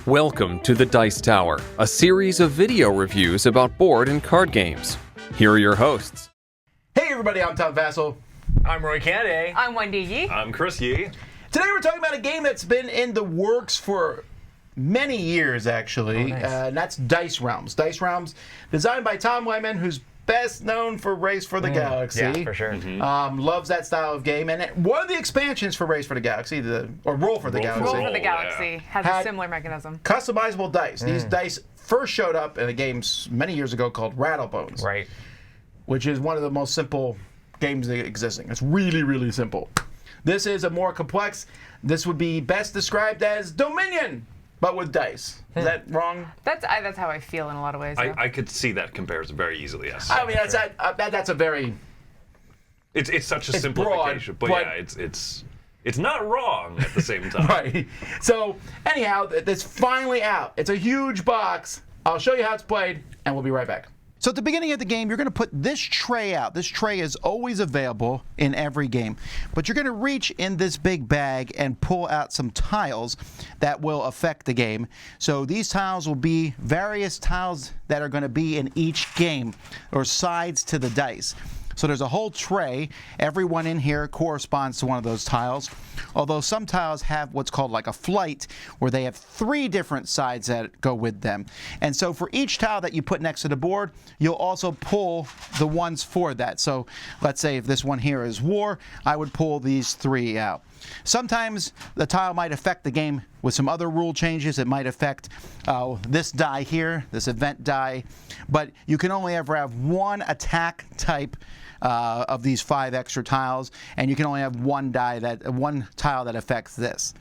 Welcome to the Dice Tower, a series of video reviews about board and card games. Here are your hosts. Hey everybody, I'm Tom Vassell. I'm Roy Candy. I'm Wendy Yee. I'm Chris Yee. Today we're talking about a game that's been in the works for many years, actually, and that's Dice Realms. Dice Realms, designed by Tom Lehman, who's best known for Race for the Galaxy. Yeah, for sure. Loves that style of game, and one of the expansions for Race for the Galaxy, or Roll for the Galaxy, Roll for the Galaxy has a similar mechanism. Customizable dice. These dice first showed up in a game many years ago called Rattlebones, Right. which is one of the most simple games existing. It's really, really simple. This is a more complex. This would be best described as Dominion, but with dice. Is that wrong? That's how I feel in a lot of ways. Yeah. I could see that comparison very easily, yes. I mean, that's a very... It's such a it's simplification, broad, but yeah, it's not wrong at the same time. Right. So, anyhow, it's finally out. It's a huge box. I'll show you how it's played, and we'll be right back. So at the beginning of the game, you're going to put this tray out. This tray is always available in every game. But you're going to reach in this big bag and pull out some tiles that will affect the game. So these tiles will be various tiles that are going to be in each game, or sides to the dice. So there's a whole tray. Every one in here corresponds to one of those tiles. Although some tiles have what's called like a flight, where they have 3 different sides that go with them. And so for each tile that you put next to the board, you'll also pull the ones for that. So let's say if this one here is war, I would pull these 3 out. Sometimes the tile might affect the game with some other rule changes. It might affect this die here, this event die, but you can only ever have one attack type of these 5 extra tiles, and you can only have one tile that affects this.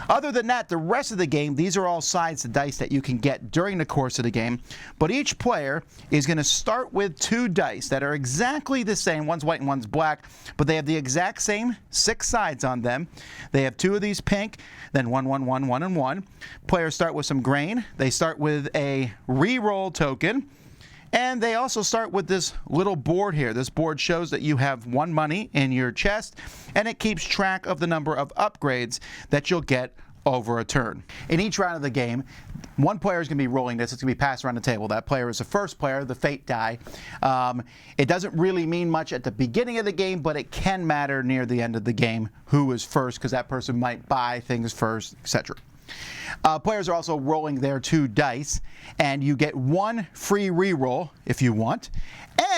Other than that, the rest of the game, these are all sides to dice that you can get during the course of the game, but each player is going to start with 2 dice that are exactly the same. One's white and one's black, but they have the exact same 6 sides on them. They have 2 of these pink, then 1, 1, 1, 1, and 1. Players start with some grain. They start with a re-roll token. And they also start with this little board here. This board shows that you have 1 money in your chest, and it keeps track of the number of upgrades that you'll get over a turn. In each round of the game, one player is going to be rolling this. It's going to be passed around the table. That player is the first player, the fate die. It doesn't really mean much at the beginning of the game, but it can matter near the end of the game who is first, because that person might buy things first, etc. Players are also rolling their 2 dice, and you get 1 free reroll if you want,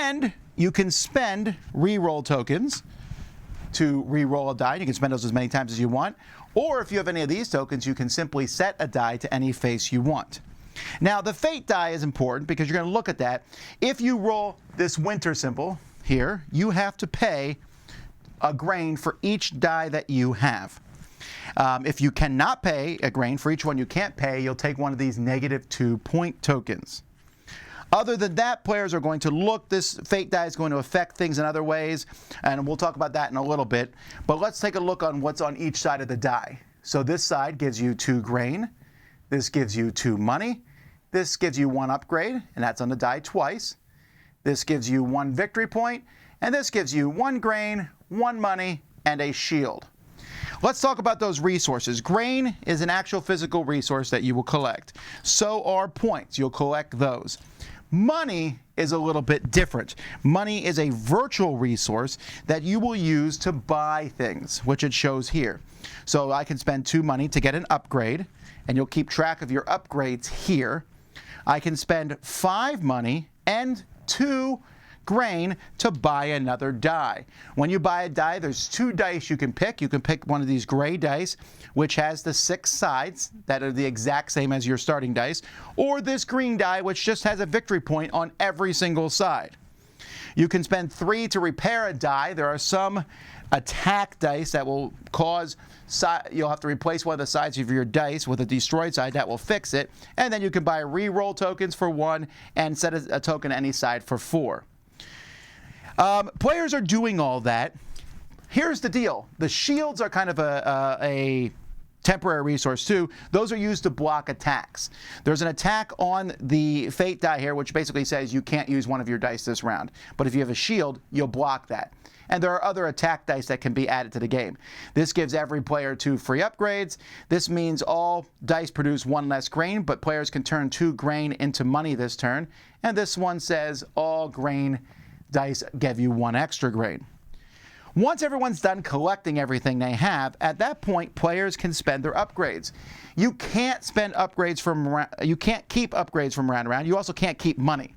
and you can spend reroll tokens to reroll a die. You can spend those as many times as you want, or if you have any of these tokens, you can simply set a die to any face you want. Now, the fate die is important because you're going to look at that. If you roll this winter symbol here, you have to pay a grain for each die that you have. If you cannot pay a grain, for each one you can't pay, you'll take one of these -2 point tokens. Other than that, players are going to look. This fate die is going to affect things in other ways, and we'll talk about that in a little bit. But let's take a look on what's on each side of the die. So this side gives you 2 grain. This gives you 2 money. This gives you 1 upgrade, and that's on the die twice. This gives you 1 victory point, and this gives you 1 grain, 1 money, and a shield. Let's talk about those resources. Grain is an actual physical resource that you will collect. So are points. You'll collect those. Money is a little bit different. Money is a virtual resource that you will use to buy things, which it shows here. So I can spend 2 money to get an upgrade, and you'll keep track of your upgrades here. I can spend 5 money and 2 grain to buy another die. When you buy a die, there's 2 dice you can pick. You can pick one of these gray dice, which has the 6 sides that are the exact same as your starting dice, or this green die, which just has a victory point on every single side. You can spend 3 to repair a die. There are some attack dice that will cause, you'll have to replace one of the sides of your dice with a destroyed side that will fix it. And then you can buy re-roll tokens for 1 and set a token to any side for 4. Players are doing all that. Here's the deal. The shields are kind of a temporary resource 2, those are used to block attacks. There's an attack on the fate die here, which basically says you can't use one of your dice this round. But if you have a shield, you'll block that. And there are other attack dice that can be added to the game. This gives every player 2 free upgrades. This means all dice produce 1 less grain, but players can turn 2 grain into money this turn. And this one says all grain dice give you 1 extra grain. Once everyone's done collecting everything they have, at that point players can spend their upgrades. You can't spend upgrades you can't keep upgrades from round to round. You also can't keep money.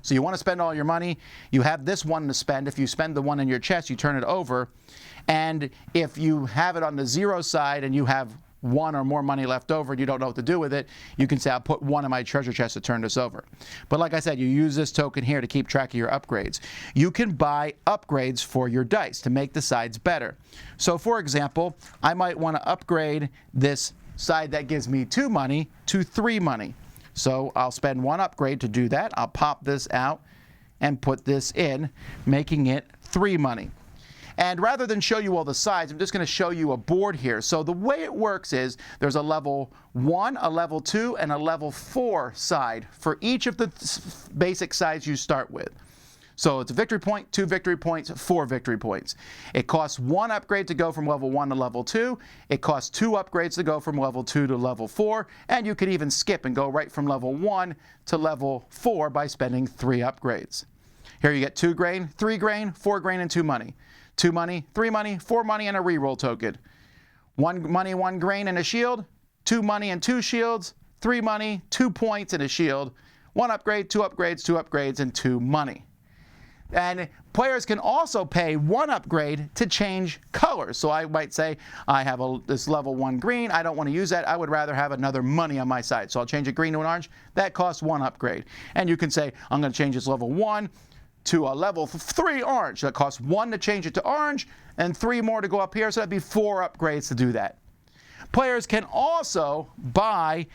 So you want to spend all your money, you have this one to spend. If you spend the one in your chest, you turn it over. And if you have it on the 0 side and you have 1 or more money left over and you don't know what to do with it, you can say, I'll put 1 in my treasure chest to turn this over. But like I said, you use this token here to keep track of your upgrades. You can buy upgrades for your dice to make the sides better. So for example, I might want to upgrade this side that gives me 2 money to 3 money. So I'll spend 1 upgrade to do that. I'll pop this out and put this in, making it 3 money. And rather than show you all the sides, I'm just going to show you a board here. So the way it works is there's a level 1, a level 2, and a level 4 side for each of the basic sides you start with. So it's a victory point, 2 victory points, 4 victory points. It costs 1 upgrade to go from level 1 to level 2. It costs 2 upgrades to go from level 2 to level 4. And you could even skip and go right from level 1 to level 4 by spending 3 upgrades. Here you get 2 grain, 3 grain, 4 grain, and 2 money. 2 money, 3 money, 4 money, and a reroll token. 1 money, 1 grain, and a shield. 2 money and 2 shields. 3 money, 2 points, and a shield. 1 upgrade, 2 upgrades, 2 upgrades, and 2 money. And players can also pay 1 upgrade to change colors. So I might say, I have this level 1 green. I don't want to use that. I would rather have another money on my side. So I'll change a green to an orange. That costs 1 upgrade. And you can say, I'm going to change this level 1 to a level 3 orange. That costs 1 to change it to orange and 3 more to go up here. So that'd be 4 upgrades to do that. Players can also buy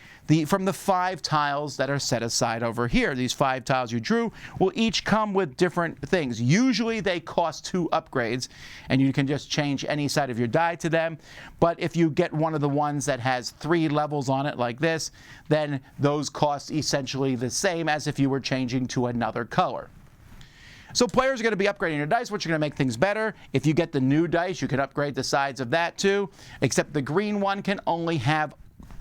from the 5 tiles that are set aside over here. These 5 tiles you drew will each come with different things. Usually they cost 2 upgrades, and you can just change any side of your die to them. But if you get one of the ones that has 3 levels on it like this, then those cost essentially the same as if you were changing to another color. So players are going to be upgrading your dice, which are going to make things better. If you get the new dice, you can upgrade the sides of that too, except the green one can only have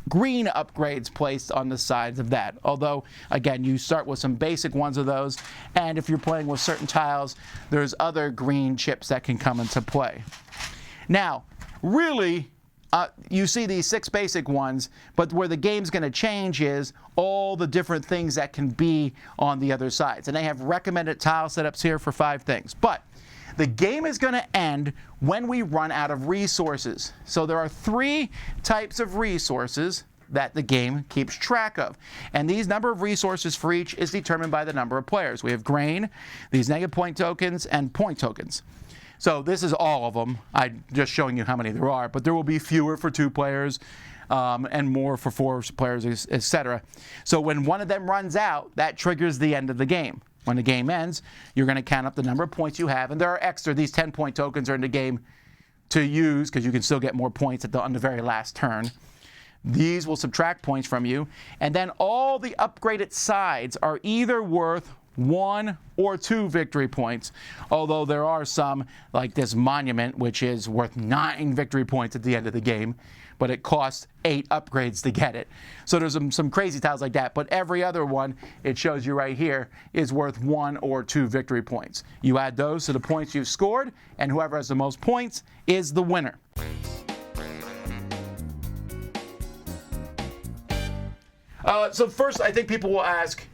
green upgrades placed on the sides of that. Although, again, you start with some basic ones of those, and if you're playing with certain tiles, there's other green chips that can come into play. Now, really, you see these 6 basic ones, but where the game's going to change is all the different things that can be on the other sides. And they have recommended tile setups here for 5 things. But the game is going to end when we run out of resources. So there are 3 types of resources that the game keeps track of. And these number of resources for each is determined by the number of players. We have grain, these negative point tokens, and point tokens. So this is all of them. I'm just showing you how many there are, but there will be fewer for 2 players and more for 4 players, etc. So when one of them runs out, that triggers the end of the game. When the game ends, you're going to count up the number of points you have, and there are extra. These 10-point tokens are in the game to use because you can still get more points on the very last turn. These will subtract points from you, and then all the upgraded sides are either worth 1 or 2 victory points, although there are some, like this monument, which is worth 9 victory points at the end of the game, but it costs 8 upgrades to get it. So there's some crazy tiles like that, but every other one, it shows you right here, is worth 1 or 2 victory points. You add those to the points you've scored, and whoever has the most points is the winner. So first, I think people will ask,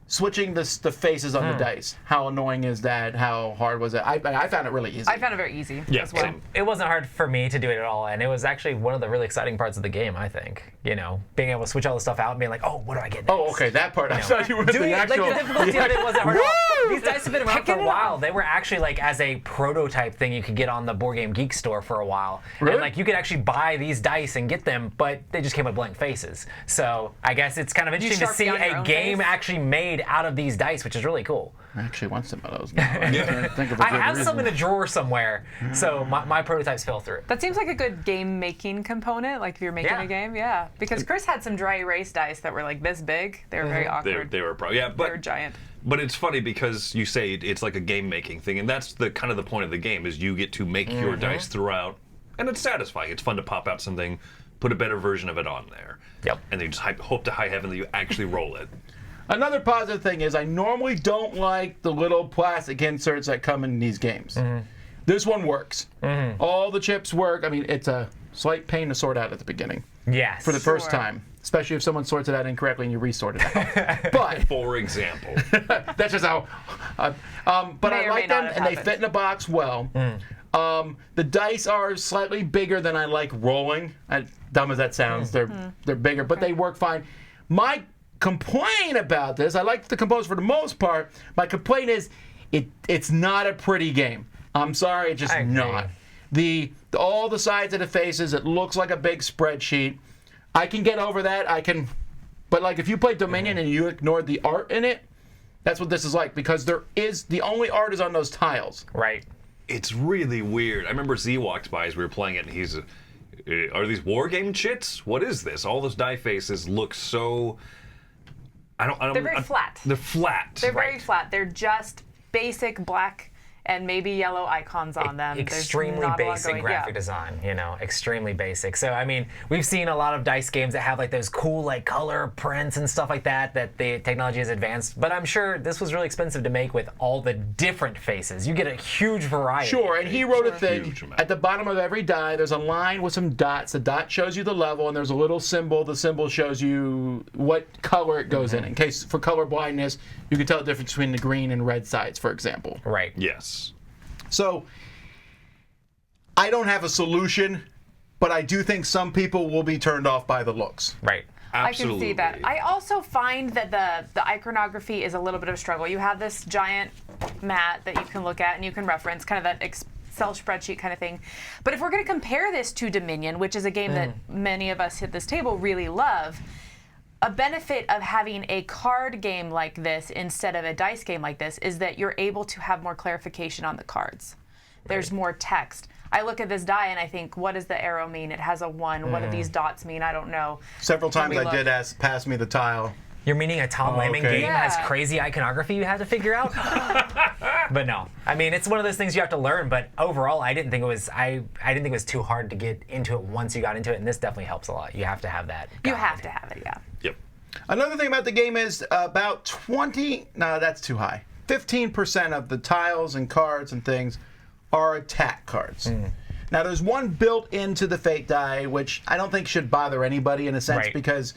switching the faces on the dice, how annoying is that? How hard was it? I found it really easy. I found it very easy as well. It wasn't hard for me to do it at all, and it was actually one of the really exciting parts of the game, I think. You know, being able to switch all the stuff out and being like, oh, what do I get next? Oh, okay, that part. I thought you were doing the actual... Like, the difficulty of it wasn't hard at all. These dice have been around for a while. They were actually like as a prototype thing you could get on the Board Game Geek store for a while. Really? And like you could actually buy these dice and get them, but they just came with blank faces. So I guess it's kind of interesting to see a game actually made out of these dice, which is really cool. I actually want some of those now. I'm trying to think of a I good have some in reason. a drawer somewhere, so my prototypes fell through. That seems like a good game making component, like if you're making Yeah. a game, yeah. Because Chris had some dry erase dice that were like this big. They were very awkward. They were probably They were giant. But it's funny because you say it's like a game making thing, and that's the kind of the point of the game is you get to make your dice throughout, and it's satisfying. It's fun to pop out something, put a better version of it on there. Yep. And then you just hope to high heaven that you actually roll it. Another positive thing is I normally don't like the little plastic inserts that come in these games. This one works. All the chips work. I mean, it's a slight pain to sort out at the beginning Yes. for the first Sure. time, especially if someone sorts it out incorrectly and you resort it out. But For example. that's just how. But May I or may like not them, have and they happened. fit in a box well. The dice are slightly bigger than I like rolling. Dumb as that sounds, they're bigger, but they work fine. My complaint about this, I like the compose for the most part. My complaint is it's not a pretty game. I'm sorry, it's just I agree. not. All the sides of the faces, it looks like a big spreadsheet. I can get over that. But like if you play Dominion and you ignored the art in it, that's what this is like because the only art is on those tiles. Right. It's really weird. I remember Z walked by as we were playing it, and he's, are these war game chits? What is this? All those die faces look so. They're very flat. They're flat. They're very flat. They're just basic black and maybe yellow icons on them. There's Extremely not a lot basic going- graphic design, extremely basic. So I mean, we've seen a lot of dice games that have like those cool like color prints and stuff like that the technology has advanced. But I'm sure this was really expensive to make with all the different faces. You get a huge variety. Sure, and he wrote a thing Huge amount. at the bottom of every die. There's a line with some dots. The dot shows you the level, and there's a little symbol. The symbol shows you what color it goes in case for color blindness, you can tell the difference between the green and red sides, for example. Right. Yes. So I don't have a solution, but I do think some people will be turned off by the looks. Right. Absolutely. I can see that. I also find that the iconography is a little bit of a struggle. You have this giant mat that you can look at and you can reference, kind of that Excel spreadsheet kind of thing. But if we're going to compare this to Dominion, which is a game that many of us at this table really love, a benefit of having a card game like this instead of a dice game like this is that you're able to have more clarification on the cards. There's more text. I look at this die and I think, what does the arrow mean? It has a 1. What do these dots mean? I don't know. Several times we I look- did ask, pass me the tile. You're meaning a Tom Lehman okay. game has Yeah. crazy iconography you had to figure out? But no. I mean, it's one of those things you have to learn, but overall, I didn't think it was too hard to get into it once you got into it, and this definitely helps a lot. You have to have that. You guide. have to have it, yeah. Yep. Another thing about the game is about 20, no, that's too high. 15% of the tiles and cards and things are attack cards. Now, there's one built into the Fate die, which I don't think should bother anybody in a sense Right. because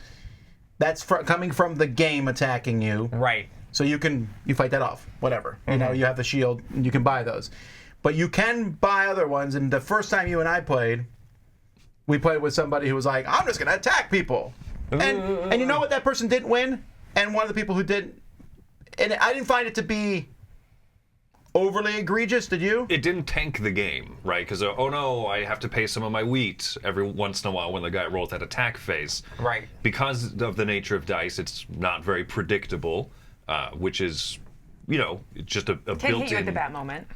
that's coming from the game attacking you. Right. So you fight that off, whatever. You know, you have the shield, and you can buy those. But you can buy other ones, and the first time you and I played, we played with somebody who was like, I'm just going to attack people. And you know what? That person didn't win, and one of the people who did, and I didn't find it to be overly egregious, did you? It didn't tank the game, right? Because, oh no, I have to pay some of my wheat every once in a while when the guy rolls that attack phase. Right. Because of the nature of dice, it's not very predictable, which is, it's just a Can built-in... hit you at the bad moment.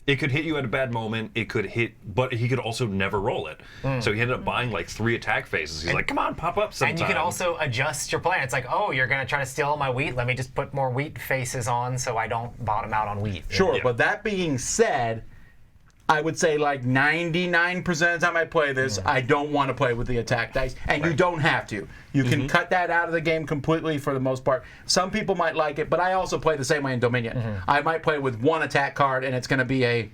It could hit you at a bad moment. It could hit, but he could also never roll it. So he ended up buying like 3 attack phases. He's like, come on, pop up sometime. And you can also adjust your plan. It's like, oh, you're going to try to steal all my wheat. Let me just put more wheat faces on so I don't bottom out on wheat. Sure, Yeah. but that being said, I would say like 99% of the time I play this, I don't want to play with the attack dice, and you don't have to. You can cut that out of the game completely for the most part. Some people might like it, but I also play the same way in Dominion. I might play with 1 attack card, and it's going to be a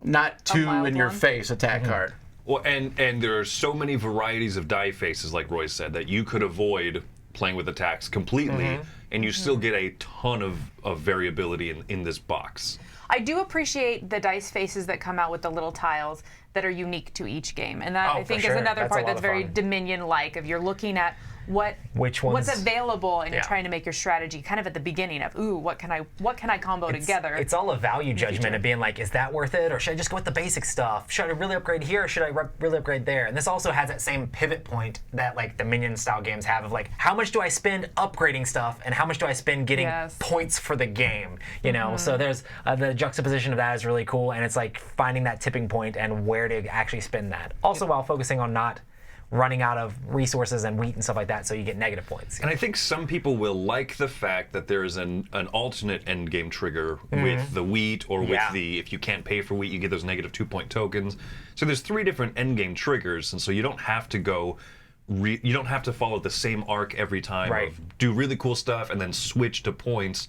not 2 mild in your one? face attack card. Well, and there are so many varieties of die faces, like Roy said, that you could avoid playing with attacks completely, and you still get a ton of variability in this box. I do appreciate the dice faces that come out with the little tiles. that are unique to each game. And that, Oh, I think, for sure. is another That's a part lot that's of very fun. Dominion-like, of you're looking at Which what's ones- available, and you're Yeah. trying to make your strategy kind of at the beginning of, ooh, what can I combo together? It's all a value judgment of being like, is that worth it, or should I just go with the basic stuff? Should I really upgrade here, or should I really upgrade there? And this also has that same pivot point that like Dominion style games have of like, how much do I spend upgrading stuff, and how much do I spend getting Yes. points for the game? You know, so there's the juxtaposition of that is really cool, and it's like finding that tipping point and where to actually spend that. Also, while focusing on not running out of resources and wheat and stuff like that, so you get negative points. And I think some people will like the fact that there's an alternate end game trigger with the wheat, or with Yeah. the, if you can't pay for wheat, you get those negative 2-point tokens. So there's 3 different end game triggers, and so you don't have to go. You don't have to follow the same arc every time. Right. Of do really cool stuff and then switch to points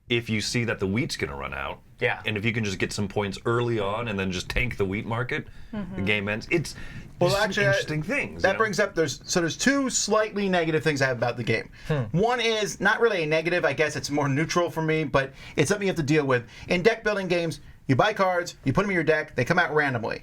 if you see that the wheat's going to run out. Yeah. And if you can just get some points early on and then just tank the wheat market, the game ends. It's Well, there's some actually, interesting things. That you know? brings up there's 2 slightly negative things I have about the game. One is not really a negative. I guess it's more neutral for me, but it's something you have to deal with. In deck building games, you buy cards, you put them in your deck, they come out randomly.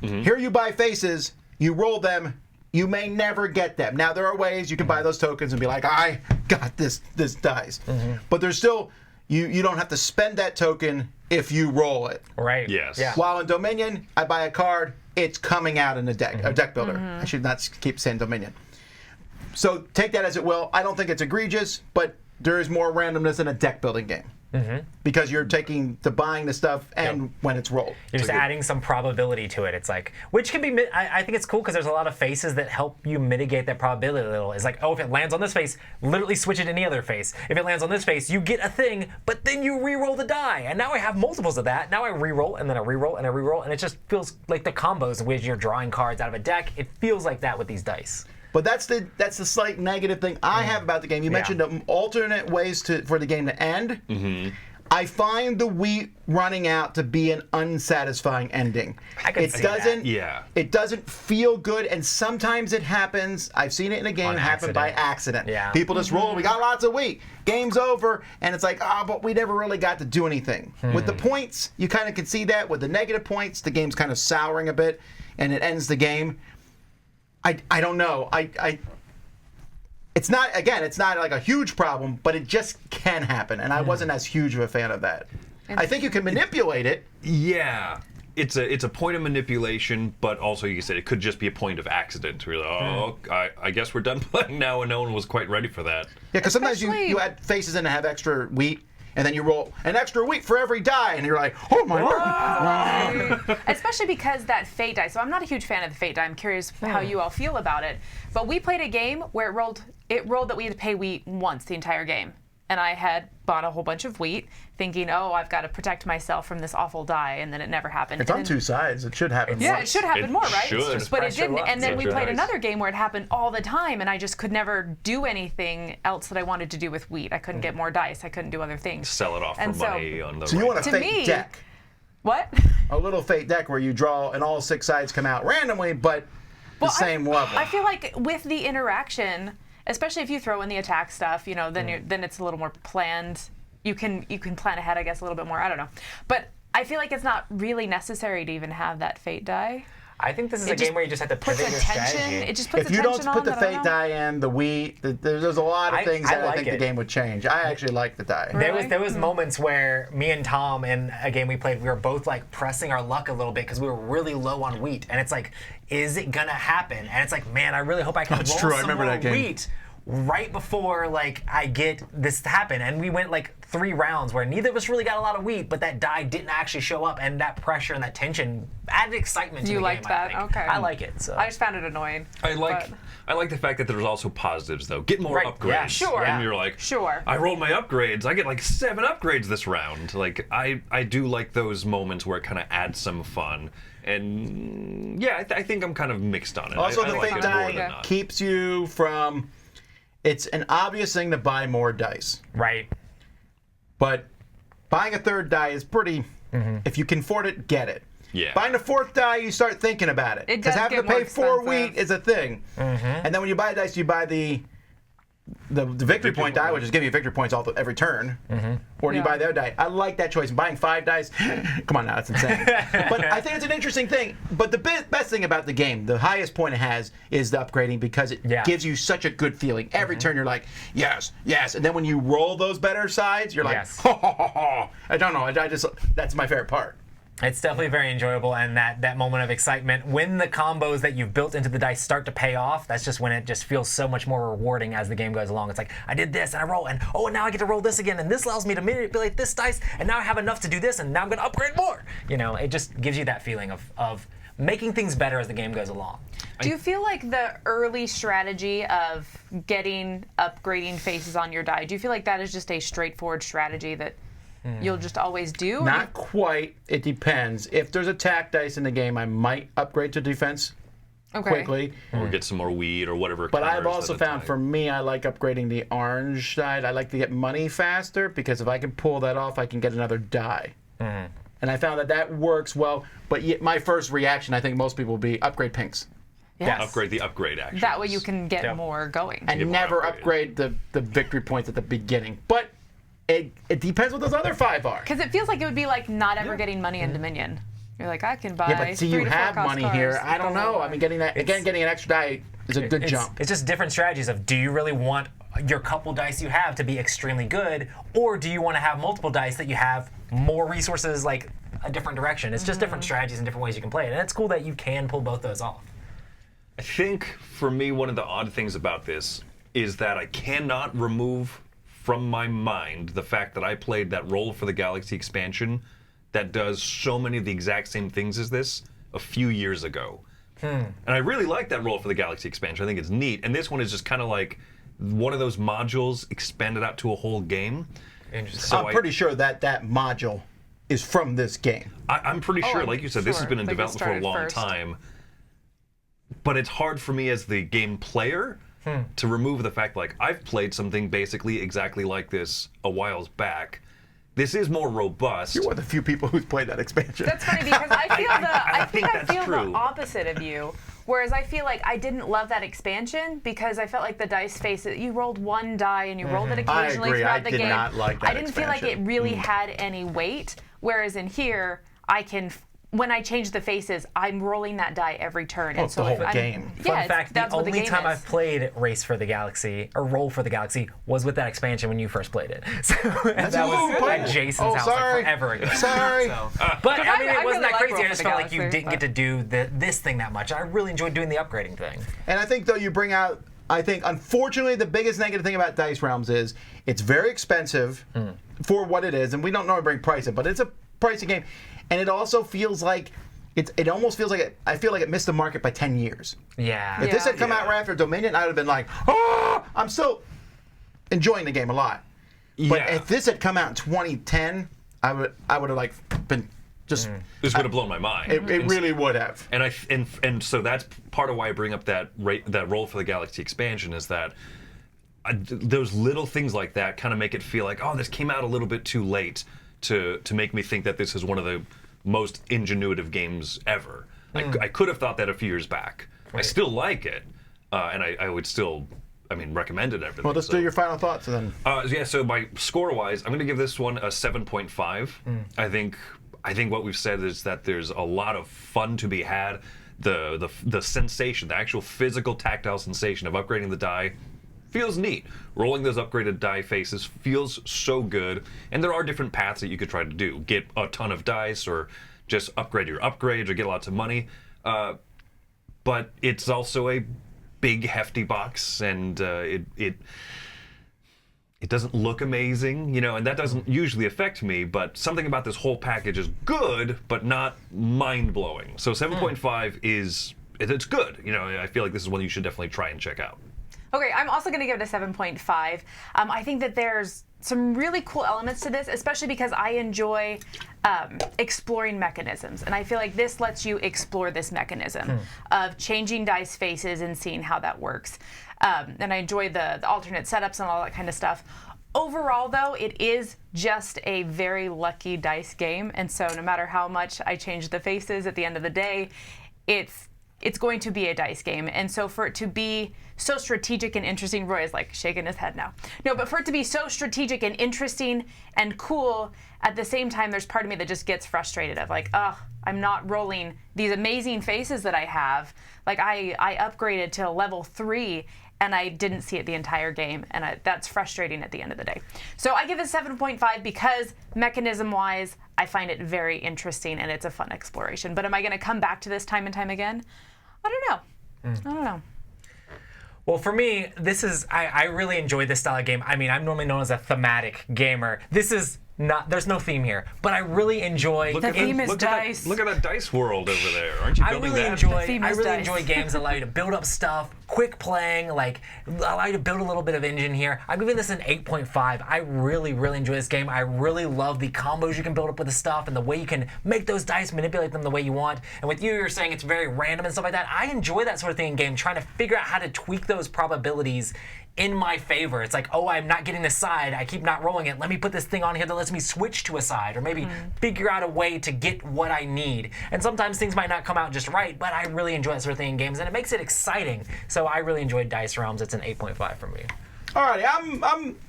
Here you buy faces, you roll them. You may never get them. Now there are ways you can buy those tokens and be like, I got this dice, but there's still you don't have to spend that token if you roll it. Right. Yes. Yeah. While in Dominion, I buy a card, it's coming out in the deck, a deck builder. I should not keep saying Dominion. So take that as it will. I don't think it's egregious, but there is more randomness in a deck building game. Because you're taking the buying the stuff and when it's rolled. You're just adding some probability to it. It's like, which can be, I think it's cool because there's a lot of faces that help you mitigate that probability a little. It's like, oh, if it lands on this face, literally switch it to any other face. If it lands on this face, you get a thing, but then you re-roll the die. And now I have multiples of that. Now I re-roll, and then I re-roll, and I re-roll, and it just feels like the combos in which you're drawing cards out of a deck. It feels like that with these dice. But that's the slight negative thing I have about the game. You mentioned alternate ways for the game to end. I find the wheat running out to be an unsatisfying ending. I could see that. Yeah. It doesn't feel good, and sometimes it happens. I've seen it in a game On happen by accident. Yeah. People just roll. We got lots of wheat. Game's over, and it's like, but we never really got to do anything. With the points, you kind of can see that. With the negative points, the game's kind of souring a bit, and it ends the game. I don't know. It's not like a huge problem, but it just can happen, and I wasn't as huge of a fan of that. I think you can manipulate it. Yeah. It's a point of manipulation, but also, you said, it could just be a point of accident. Where you're like, I guess we're done playing now, and no one was quite ready for that. Yeah, because sometimes Especially- you add faces in to have extra wheat, and then you roll an extra wheat for every die, and you're like, oh my word. Especially because that fate die. So I'm not a huge fan of the fate die. I'm curious how you all feel about it. But we played a game where it rolled that we had to pay wheat once the entire game. And I had bought a whole bunch of wheat, thinking, I've got to protect myself from this awful die, and then it never happened. It's on 2 sides. It should happen. Yeah, once. it should happen It more, right? should. But it Pressure didn't. luck. And then we Pressure played dice. another game where it happened all the time, and I just could never do anything else that I wanted to do with wheat. I couldn't get more dice. I couldn't do other things. Sell it off And for so- money on the So you want a To fake me- deck. What? A little fake deck where you draw and all 6 sides come out randomly, but the same level. I feel like with the interaction, especially if you throw in the attack stuff, then it's a little more planned. You can plan ahead, I guess, a little bit more. I don't know, but I feel like it's not really necessary to even have that fate die. I think this is It a just game where you just have to puts pivot your attention. strategy. It just puts if you attention don't put the on that I fate don't know. die in, the wheat, there's a lot of things that I like think the it. game would change. I actually like the die. Really? There was moments where me and Tom in a game we played, we were both like pressing our luck a little bit because we were really low on wheat, and it's like, is it gonna happen? And it's like, man, I really hope I can That's roll true. I some remember more that game. wheat right before like I get this to happen. And we went like 3 rounds where neither of us really got a lot of wheat, but that die didn't actually show up, and that pressure and that tension added excitement to You the liked game. that? I think. Okay. I like it. So I just found it annoying. I like but- the fact that there's also positives, though. Get more Right, upgrades. yeah, sure. And you're like, Sure. I rolled my upgrades. I get like 7 upgrades this round. Like, I do like those moments where it kind of adds some fun. And yeah, I think I'm kind of mixed on it. Also, I the like fate it more than die not. keeps you from. It's an obvious thing to buy more dice, right. but buying a 3rd die is pretty. If you can afford it, get it. Yeah. Buying the 4th die, you start thinking about it. It Because does having get to pay more 4 expensive. wheat is a thing. And then when you buy dice, you buy the the victory point die, which is give you victory points every turn, or do you buy their die? I like that choice. Buying 5 dice, come on now, that's insane. But I think it's an interesting thing. But the best thing about the game, the highest point it has, is the upgrading because it gives you such a good feeling. Every turn you're like, yes, yes, and then when you roll those better sides, you're like, ho, ho, ho, ho. I don't know. I just that's my favorite part. It's definitely very enjoyable, and that moment of excitement when the combos that you've built into the dice start to pay off, that's just when it just feels so much more rewarding as the game goes along. It's like, I did this, and I roll, and oh, now I get to roll this again, and this allows me to manipulate this dice, and now I have enough to do this, and now I'm going to upgrade more. You know, it just gives you that feeling of making things better as the game goes along. Do you feel like the early strategy of upgrading faces on your die, do you feel like that is just a straightforward strategy that you'll just always do? Not quite. It depends. If there's attack dice in the game, I might upgrade to defense quickly. Or get some more weed or whatever. But I've also found, for me, I like upgrading the orange side. I like to get money faster because if I can pull that off, I can get another die. And I found that works well. But my first reaction, I think most people will be upgrade pinks. Yes. Upgrade the upgrade actions. That way you can get more going. And never upgrade the victory points at the beginning. But it depends what those other 5 are. Because it feels like it would be like not ever getting money in Dominion. You're like, I can buy. Yeah, but see, you 3 to 4 have cost money cars. here. I don't know. I mean, getting an extra die is a good jump. It's just different strategies of, do you really want your couple dice you have to be extremely good, or do you want to have multiple dice that you have more resources, like a different direction? It's just different strategies and different ways you can play it, and it's cool that you can pull both those off. I think, for me, one of the odd things about this is that I cannot remove from my mind the fact that I played that Roll for the Galaxy expansion that does so many of the exact same things as this a few years ago. And I really like that Roll for the Galaxy expansion. I think it's neat. And this one is just kind of like one of those modules expanded out to a whole game. Interesting. So I'm pretty sure that module is from this game. I'm pretty sure, like you said, this has been in Like it development for a started long first. time. But it's hard for me as the game player to remove the fact, like, I've played something basically exactly like this a while back. This is more robust. You're one of the few people who's played that expansion. That's funny because I feel that's the true. opposite of you. Whereas I feel like I didn't love that expansion because I felt like the dice face, you rolled 1 die and you rolled it occasionally agree. throughout I the did game. not like that I didn't feel like it expansion. really had any weight. Whereas in here, I can, when I change the faces, I'm rolling that die every turn. it's the whole game. Fun fact, that's the what only game time is. I've played Race for the Galaxy, or Roll for the Galaxy, was with that expansion when you first played it. So that was at Jason's house like forever ago. Sorry. So, but I mean, I it wasn't really that like crazy. Roll I for just the felt like you Galaxy, didn't get to do this thing that much. I really enjoyed doing the upgrading thing. And I think, though, you bring out, I think, unfortunately, the biggest negative thing about Dice Realms is it's very expensive for what it is. And we don't normally bring price it, but it's a pricey game. And it also feels like, it almost feels like I feel like it missed the market by 10 years. Yeah. If this had come out right after Dominion, I would have been like, oh, I'm still enjoying the game a lot. But if this had come out in 2010, I would have like been just. This would have blown my mind. It really would have. And so that's part of why I bring up that Roll for the Galaxy expansion is that those little things like that kind of make it feel like, oh, this came out a little bit too late to make me think that this is one of the most ingenuitive games ever. I could have thought that a few years back. I still like it, and I would still, recommend it. Everything. Well, let's do your final thoughts then. So my score-wise, I'm going to give this one a 7.5. I think what we've said is that there's a lot of fun to be had. The sensation, the actual physical, tactile sensation of upgrading the die feels neat. Rolling those upgraded die faces feels so good. And there are different paths that you could try to do. Get a ton of dice or just upgrade your upgrades or get lots of money. But it's also a big, hefty box, and it doesn't look amazing, and that doesn't usually affect me, but something about this whole package is good, but not mind-blowing. So 7.5 it's good. I feel like this is one you should definitely try and check out. Okay, I'm also going to give it a 7.5. I think that there's some really cool elements to this, especially because I enjoy exploring mechanisms. And I feel like this lets you explore this mechanism of changing dice faces and seeing how that works. And I enjoy the alternate setups and all that kind of stuff. Overall, though, it is just a very lucky dice game. And so no matter how much I change the faces at the end of the day, it's it's going to be a dice game. And so for it to be so strategic and interesting, Roy is like shaking his head now. No, but for it to be so strategic and interesting and cool, at the same time, there's part of me that just gets frustrated of like, I'm not rolling these amazing faces that I have. Like I upgraded to level 3 and I didn't see it the entire game, and that's frustrating at the end of the day. So I give it 7.5 because mechanism-wise, I find it very interesting and it's a fun exploration. But am I going to come back to this time and time again? I don't know. I don't know. Well, for me, this is, I really enjoy this style of game. I mean, I'm normally known as a thematic gamer. This is not, there's no theme here, but I really enjoy. The theme is dice. Look at that dice world over there. Aren't you building that? I really enjoy games that allow you to build up stuff, quick playing, like allow you to build a little bit of engine here. I'm giving this an 8.5. I really, really enjoy this game. I really love the combos you can build up with the stuff and the way you can make those dice, manipulate them the way you want. And with you, you're saying it's very random and stuff like that. I enjoy that sort of thing in game, trying to figure out how to tweak those probabilities in my favor. It's like, oh, I'm not getting this side. I keep not rolling it. Let me put this thing on here that lets me switch to a side, or maybe figure out a way to get what I need. And sometimes things might not come out just right, but I really enjoy that sort of thing in games, and it makes it exciting. So I really enjoyed Dice Realms. It's an 8.5 for me. Alrighty,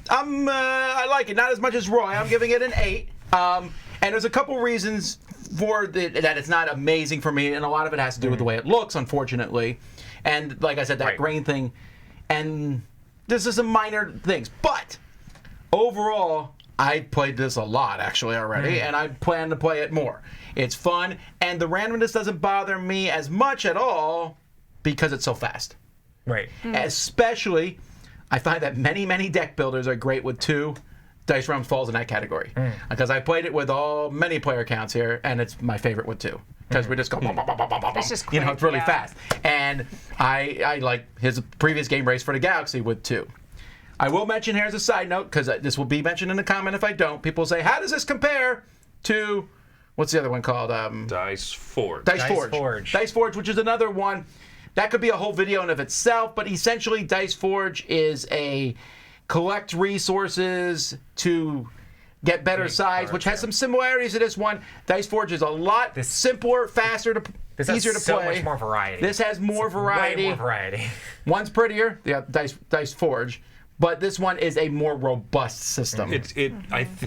I like it. Not as much as Roy. I'm giving it an 8. And there's a couple reasons for that it's not amazing for me, and a lot of it has to do with the way it looks, unfortunately. And like I said, that grain thing. And this is some minor things, but overall, I played this a lot actually already, and I plan to play it more. It's fun, and the randomness doesn't bother me as much at all because it's so fast. Right. Especially, I find that many deck builders are great with 2. Dice Realms falls in that category because I played it with many player counts here, and it's my favorite with 2 because we just go. It's just quick, it's really fast. And I like his previous game, Race for the Galaxy, with 2. I will mention here as a side note, because this will be mentioned in the comment if I don't. People say, how does this compare to, what's the other one called? Dice Forge. Dice Forge. Dice Forge, which is another one. That could be a whole video in of itself, but essentially Dice Forge is a collect resources to get better sides, which has some similarities to this one. Dice Forge is a lot simpler, faster, easier to play. So much more variety. This has more variety. Way more variety. One's prettier, the Dice Forge, but this one is a more robust system.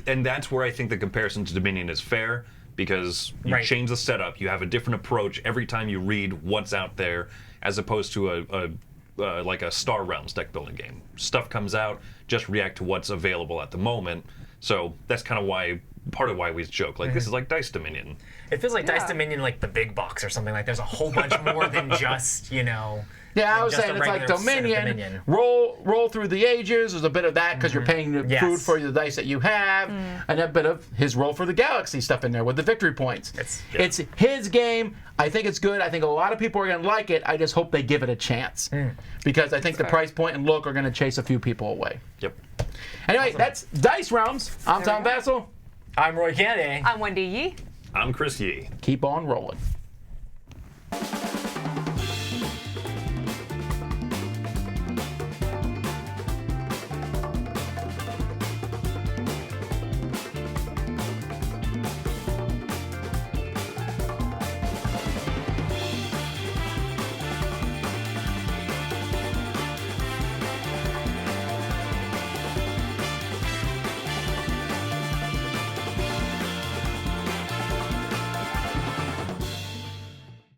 And that's where I think the comparison to Dominion is fair, because you change the setup, you have a different approach every time you read what's out there, as opposed to like a Star Realms deck building game. Stuff comes out, just react to what's available at the moment. So that's kind of part of why we joke, like, this is like Dice Dominion. It feels like Dice Dominion, like the big box or something. Like there's a whole bunch more than just, Yeah, I was saying it's like Dominion. Roll through the ages. There's a bit of that because you're paying the food for the dice that you have, and a bit of his Roll for the Galaxy stuff in there with the victory points. It's his game. I think it's good. I think a lot of people are going to like it. I just hope they give it a chance because I think the price point and look are going to chase a few people away. Yep. Anyway, that's Dice Realms. I'm Tom Vassell. I'm Roy Kennedy. I'm Wendy Yee. I'm Chris Yee. Keep on rolling.